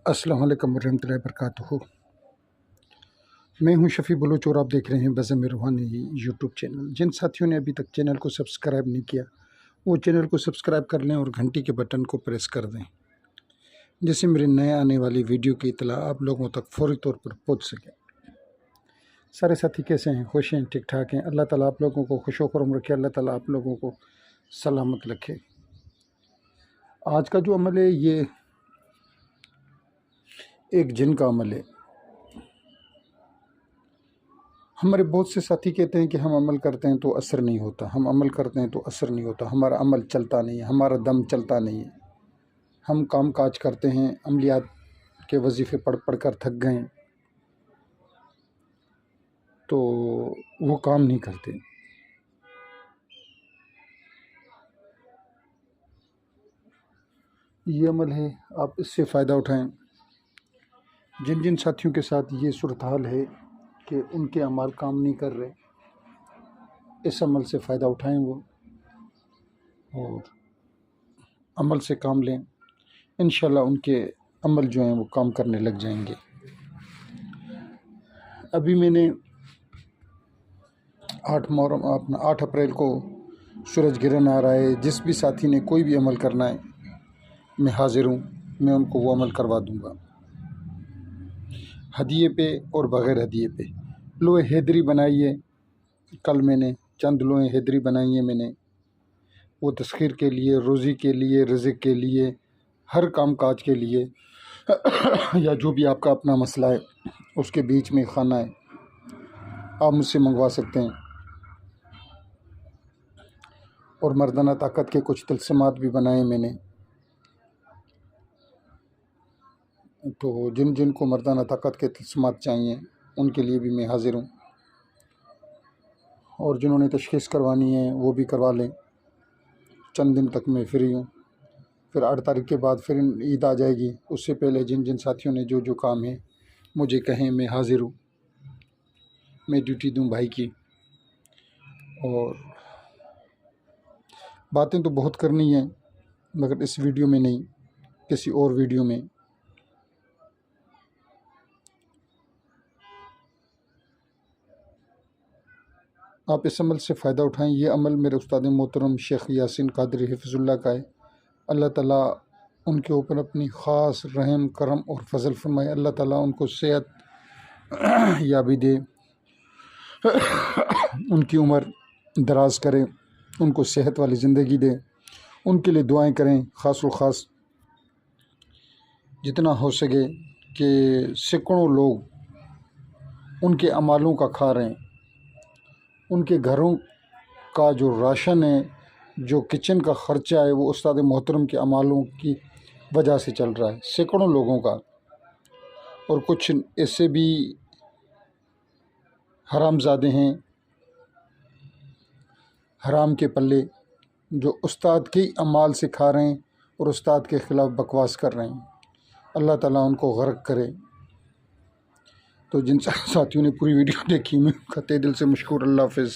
السلام علیکم ورحمۃ اللہ وبرکاتہ۔ میں ہوں شفیع بلوچ اور آپ دیکھ رہے ہیں بزم روحانی یوٹیوب چینل۔ جن ساتھیوں نے ابھی تک چینل کو سبسکرائب نہیں کیا وہ چینل کو سبسکرائب کر لیں اور گھنٹی کے بٹن کو پریس کر دیں، جس سے میری نئے آنے والی ویڈیو کی اطلاع آپ لوگوں تک فوری طور پر پہنچ سکے۔ سارے ساتھی کیسے ہیں؟ خوش ہیں؟ ٹھیک ٹھاک ہیں؟ اللہ تعالیٰ آپ لوگوں کو خوش و خرم رکھے، اللہ تعالیٰ آپ لوگوں کو سلامت رکھے۔ آج کا جو عمل ہے یہ ایک جن کا عمل ہے۔ ہمارے بہت سے ساتھی کہتے ہیں کہ ہم عمل کرتے ہیں تو اثر نہیں ہوتا، ہم عمل کرتے ہیں تو اثر نہیں ہوتا، ہمارا عمل چلتا نہیں ہے، ہمارا دم چلتا نہیں ہے۔ ہم کام کاج کرتے ہیں، عملیات کے وظیفے پڑھ پڑھ کر تھک گئے تو وہ کام نہیں کرتے۔ یہ عمل ہے، آپ اس سے فائدہ اٹھائیں۔ جن جن ساتھیوں کے ساتھ یہ صورتحال ہے کہ ان کے اعمال کام نہیں کر رہے، اس عمل سے فائدہ اٹھائیں وہ اور عمل سے کام لیں، انشاءاللہ ان کے عمل جو ہیں وہ کام کرنے لگ جائیں گے۔ ابھی میں نے 8 اپریل کو سورج گرہن آ رہا ہے، جس بھی ساتھی نے کوئی بھی عمل کرنا ہے میں حاضر ہوں، میں ان کو وہ عمل کروا دوں گا، ہدیے پہ اور بغیر ہدیے پہ۔ لوہے حیدری بنائی ہے، کل میں نے چند لوہے حیدری بنائی ہیں، میں نے وہ تسخیر کے لیے، روزی کے لیے، رزق کے لیے، ہر کام کاج کے لیے یا جو بھی آپ کا اپنا مسئلہ ہے اس کے بیچ میں خانہ ہے، آپ مجھ سے منگوا سکتے ہیں۔ اور مردانہ طاقت کے کچھ تلسمات بھی بنائے میں نے، تو جن جن کو مردانہ طاقت کے تلسمات چاہیے ان کے لیے بھی میں حاضر ہوں، اور جنہوں نے تشخیص کروانی ہے وہ بھی کروا لیں۔ چند دن تک میں فری ہوں، پھر 8 تاریخ کے بعد پھر عید آ جائے گی، اس سے پہلے جن جن ساتھیوں نے جو جو کام ہے مجھے کہیں، میں حاضر ہوں، میں ڈیوٹی دوں بھائی کی۔ اور باتیں تو بہت کرنی ہیں مگر اس ویڈیو میں نہیں، کسی اور ویڈیو میں۔ آپ اس عمل سے فائدہ اٹھائیں۔ یہ عمل میرے استاد محترم شیخ یاسین قادری حفظ اللہ کا ہے۔ اللہ تعالیٰ ان کے اوپر اپنی خاص رحم کرم اور فضل فرمائے، اللہ تعالیٰ ان کو صحت یابی دے، ان کی عمر دراز کرے، ان کو صحت والی زندگی دے۔ ان کے لیے دعائیں کریں، خاص و خاص جتنا ہو سکے کہ سینکڑوں لوگ ان کے اعمالوں کا کھا رہے ہیں، ان کے گھروں کا جو راشن ہے، جو کچن کا خرچہ ہے، وہ استاد محترم کے اعمالوں کی وجہ سے چل رہا ہے، سینکڑوں لوگوں کا۔ اور کچھ ایسے بھی حرام زادے ہیں، حرام کے پلے، جو استاد کے اعمال سے کھا رہے ہیں اور استاد کے خلاف بکواس کر رہے ہیں۔ اللہ تعالیٰ ان کو غرق کرے۔ تو جن ساتھیوں نے پوری ویڈیو دیکھی، میں ان کا تہہ دل سے مشکور۔ اللہ حافظ۔